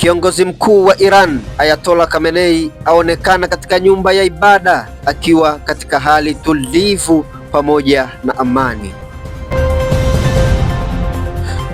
Kiongozi mkuu wa Iran Ayatollah Khamenei aonekana katika nyumba ya ibada akiwa katika hali tulivu pamoja na amani.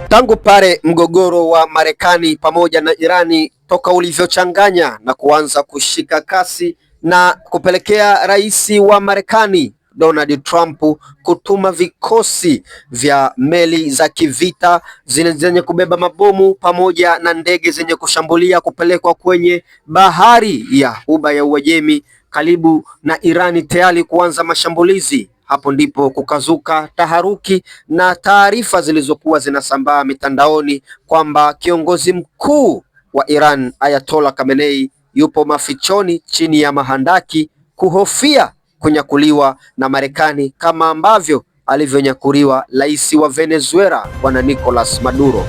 Tangu pale mgogoro wa Marekani pamoja na Irani toka ulivyochanganya na kuanza kushika kasi na kupelekea rais wa Marekani Donald Trump kutuma vikosi vya meli za kivita zenye kubeba mabomu pamoja na ndege zenye kushambulia kupelekwa kwenye bahari ya Ghuba ya Uajemi karibu na Irani tayari kuanza mashambulizi. Hapo ndipo kukazuka taharuki na taarifa zilizokuwa zinasambaa mitandaoni kwamba kiongozi mkuu wa Iran Ayatollah Khamenei yupo mafichoni chini ya mahandaki kuhofia kunyakuliwa na Marekani kama ambavyo alivyonyakuliwa rais wa Venezuela bwana Nicolas Maduro.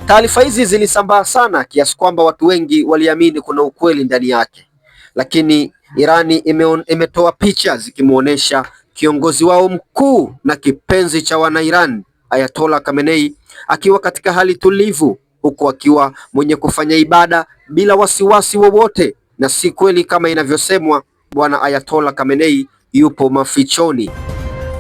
Taarifa hizi zilisambaa sana kiasi kwamba watu wengi waliamini kuna ukweli ndani yake, lakini Irani imetoa picha zikimuonesha kiongozi wao mkuu na kipenzi cha wana Iran Ayatollah Khamenei akiwa katika hali tulivu, huku akiwa mwenye kufanya ibada bila wasiwasi wowote, na si kweli kama inavyosemwa bwana Ayatollah Khamenei yupo mafichoni.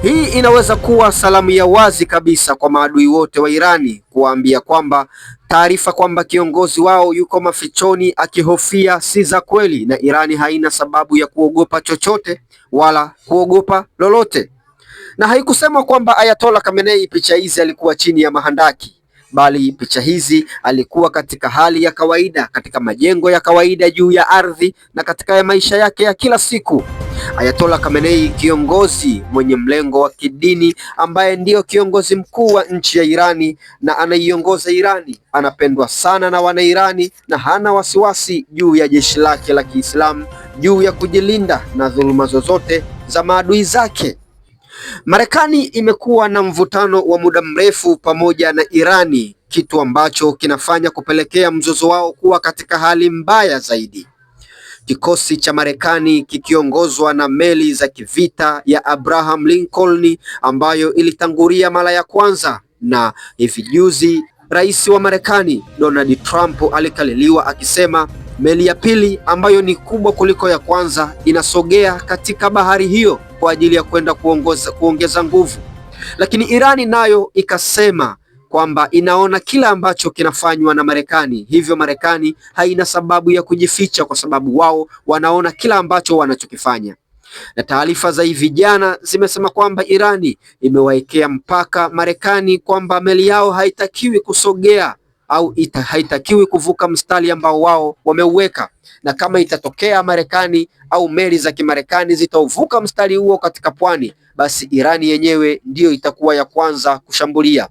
Hii inaweza kuwa salamu ya wazi kabisa kwa maadui wote wa Irani kuwaambia kwamba taarifa kwamba kiongozi wao yuko mafichoni akihofia si za kweli, na Irani haina sababu ya kuogopa chochote wala kuogopa lolote. Na haikusemwa kwamba Ayatollah Khamenei picha hizi alikuwa chini ya mahandaki, bali picha hizi alikuwa katika hali ya kawaida, katika majengo ya kawaida juu ya ardhi na katika maisha yake ya kila siku. Ayatollah Khamenei, kiongozi mwenye mlengo wa kidini ambaye ndiyo kiongozi mkuu wa nchi ya Irani na anaiongoza Irani, anapendwa sana na Wanairani na hana wasiwasi juu ya jeshi lake la Kiislamu, juu ya kujilinda na dhuluma zozote za maadui zake. Marekani imekuwa na mvutano wa muda mrefu pamoja na Irani, kitu ambacho kinafanya kupelekea mzozo wao kuwa katika hali mbaya zaidi. Kikosi cha Marekani kikiongozwa na meli za kivita ya Abraham Lincoln ambayo ilitangulia mara ya kwanza, na hivi juzi rais wa Marekani Donald Trump alikaliliwa akisema meli ya pili ambayo ni kubwa kuliko ya kwanza inasogea katika bahari hiyo kwa ajili ya kwenda kuongeza nguvu. Lakini Irani nayo ikasema kwamba inaona kila ambacho kinafanywa na Marekani, hivyo Marekani haina sababu ya kujificha kwa sababu wao wanaona kila ambacho wanachokifanya. Na taarifa za hivi jana zimesema kwamba Irani imewaekea mpaka Marekani kwamba meli yao haitakiwi kusogea au haitakiwi kuvuka mstari ambao wao wameuweka, na kama itatokea Marekani au meli za Kimarekani zitauvuka mstari huo katika pwani, basi Irani yenyewe ndiyo itakuwa ya kwanza kushambulia.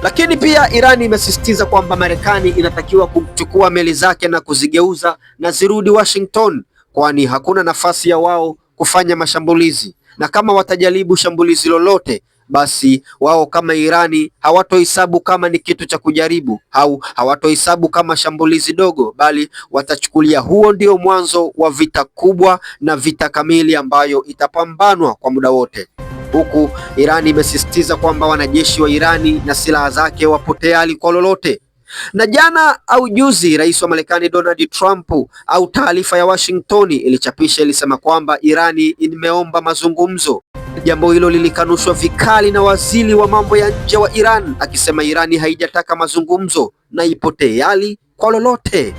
Lakini pia Irani imesisitiza kwamba Marekani inatakiwa kuchukua meli zake na kuzigeuza na zirudi Washington, kwani hakuna nafasi ya wao kufanya mashambulizi, na kama watajaribu shambulizi lolote basi wao kama Irani hawatohesabu kama ni kitu cha kujaribu au hawatohesabu kama shambulizi dogo, bali watachukulia huo ndio mwanzo wa vita kubwa na vita kamili ambayo itapambanwa kwa muda wote. Huku Irani imesisitiza kwamba wanajeshi wa Irani na silaha zake wapo tayari kwa lolote. Na jana au juzi rais wa Marekani Donald Trump au taarifa ya Washington ilisema kwamba Irani imeomba mazungumzo. Jambo hilo lilikanushwa vikali na waziri wa mambo ya nje wa Iran akisema Irani haijataka mazungumzo na ipo tayari kwa lolote.